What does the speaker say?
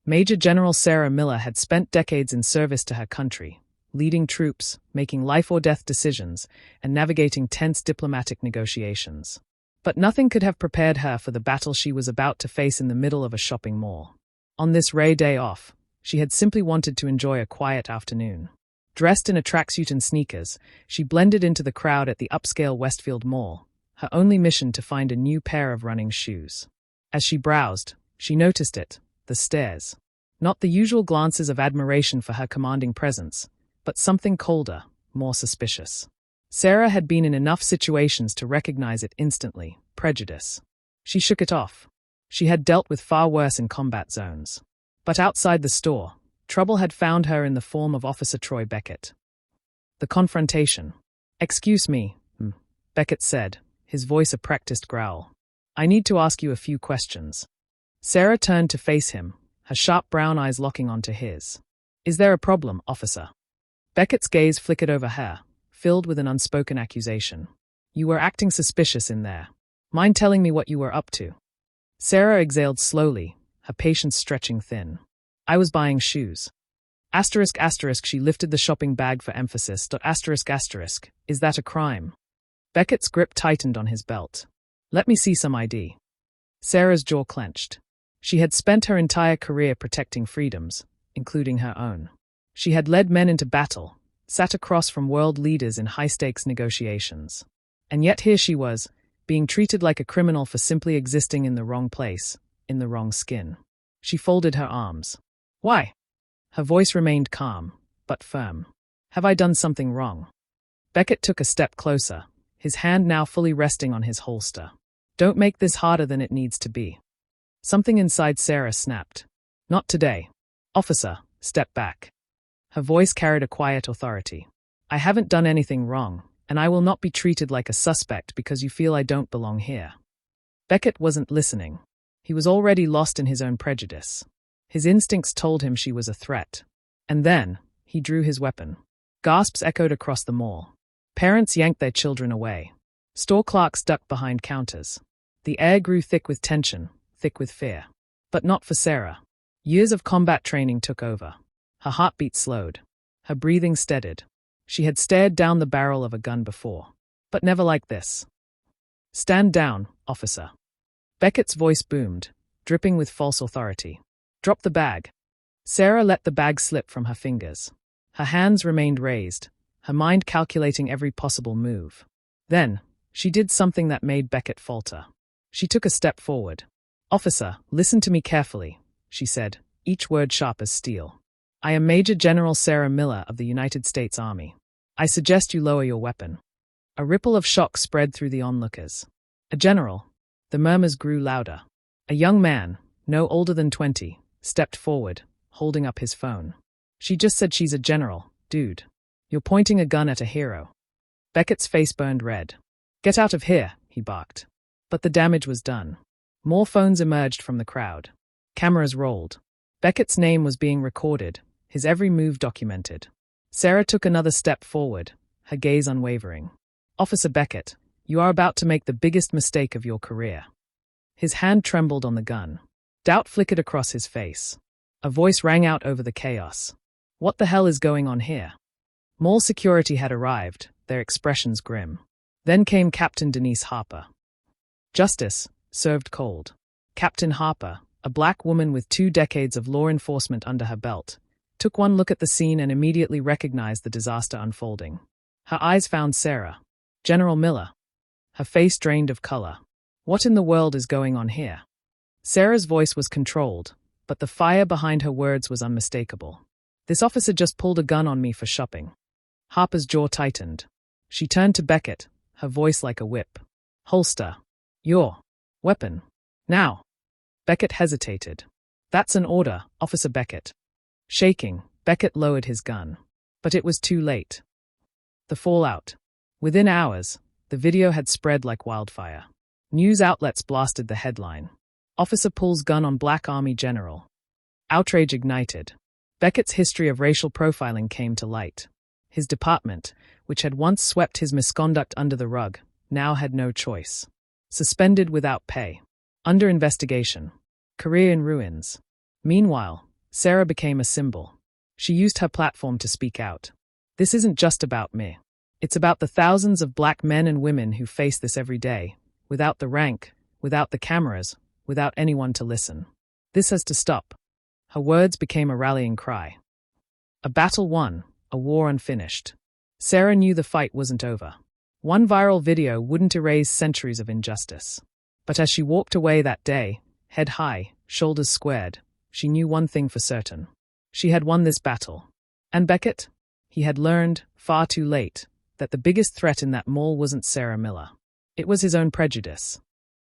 Major General Sarah Miller had spent decades in service to her country, leading troops, making life-or-death decisions, and navigating tense diplomatic negotiations. But nothing could have prepared her for the battle she was about to face in the middle of a shopping mall. On this rare day off, she had simply wanted to enjoy a quiet afternoon. Dressed in a tracksuit and sneakers, she blended into the crowd at the upscale Westfield Mall, her only mission to find a new pair of running shoes. As she browsed, she noticed it, the stares. Not the usual glances of admiration for her commanding presence, but something colder, more suspicious. Sarah had been in enough situations to recognize it instantly: prejudice. She shook it off. She had dealt with far worse in combat zones. But outside the store, trouble had found her in the form of Officer Troy Beckett. The confrontation. "Excuse me," Beckett said, his voice a practiced growl. "I need to ask you a few questions." Sarah turned to face him, her sharp brown eyes locking onto his. "Is there a problem, officer?" Beckett's gaze flickered over her, filled with an unspoken accusation. "You were acting suspicious in there. Mind telling me what you were up to?" Sarah exhaled slowly, her patience stretching thin. "I was buying shoes." She lifted the shopping bag for emphasis. Is that a crime? Beckett's grip tightened on his belt. "Let me see some ID." Sarah's jaw clenched. She had spent her entire career protecting freedoms, including her own. She had led men into battle, sat across from world leaders in high-stakes negotiations. And yet here she was, being treated like a criminal for simply existing in the wrong place, in the wrong skin. She folded her arms. "Why?" Her voice remained calm, but firm. "Have I done something wrong?" Beckett took a step closer, his hand now fully resting on his holster. "Don't make this harder than it needs to be." Something inside Sarah snapped. "Not today. Officer, step back." Her voice carried a quiet authority. "I haven't done anything wrong, and I will not be treated like a suspect because you feel I don't belong here." Beckett wasn't listening. He was already lost in his own prejudice. His instincts told him she was a threat. And then, he drew his weapon. Gasps echoed across the mall. Parents yanked their children away. Store clerks ducked behind counters. The air grew thick with tension, thick with fear. But not for Sarah. Years of combat training took over. Her heartbeat slowed. Her breathing steadied. She had stared down the barrel of a gun before. But never like this. "Stand down, officer." Beckett's voice boomed, dripping with false authority. "Drop the bag." Sarah let the bag slip from her fingers. Her hands remained raised, her mind calculating every possible move. Then, she did something that made Beckett falter. She took a step forward. "Officer, listen to me carefully," she said, each word sharp as steel. "I am Major General Sarah Miller of the United States Army. I suggest you lower your weapon." A ripple of shock spread through the onlookers. "A general?" The murmurs grew louder. A young man, no older than 20, stepped forward, holding up his phone. "She just said she's a general, dude. You're pointing a gun at a hero." Beckett's face burned red. "Get out of here," he barked. But the damage was done. More phones emerged from the crowd. Cameras rolled. Beckett's name was being recorded, his every move documented. Sarah took another step forward, her gaze unwavering. "Officer Beckett, you are about to make the biggest mistake of your career." His hand trembled on the gun. Doubt flickered across his face. A voice rang out over the chaos. "What the hell is going on here?" Mall security had arrived, their expressions grim. Then came Captain Denise Harper. Justice, served cold. Captain Harper, a black woman with 2 decades of law enforcement under her belt, took one look at the scene and immediately recognized the disaster unfolding. Her eyes found Sarah. "General Miller." Her face drained of color. "What in the world is going on here?" Sarah's voice was controlled, but the fire behind her words was unmistakable. "This officer just pulled a gun on me for shopping." Harper's jaw tightened. She turned to Beckett, her voice like a whip. "Holster your weapon. Now." Beckett hesitated. "That's an order, Officer Beckett." Shaking, Beckett lowered his gun. But it was too late. The fallout. Within hours, the video had spread like wildfire. News outlets blasted the headline. "Officer pulls gun on Black Army General." Outrage ignited. Beckett's history of racial profiling came to light. His department, which had once swept his misconduct under the rug, now had no choice. Suspended without pay. Under investigation. Career in ruins. Meanwhile, Sarah became a symbol. She used her platform to speak out. This isn't just about me. It's about the thousands of black men and women who face this every day, without the rank, without the cameras, without anyone to listen. This has to stop. Her words became a rallying cry. A battle won, a war unfinished. Sarah knew the fight wasn't over. One viral video wouldn't erase centuries of injustice. But as she walked away that day, head high, shoulders squared, she knew one thing for certain. She had won this battle. And Beckett? He had learned, far too late, that the biggest threat in that mall wasn't Sarah Miller. It was his own prejudice.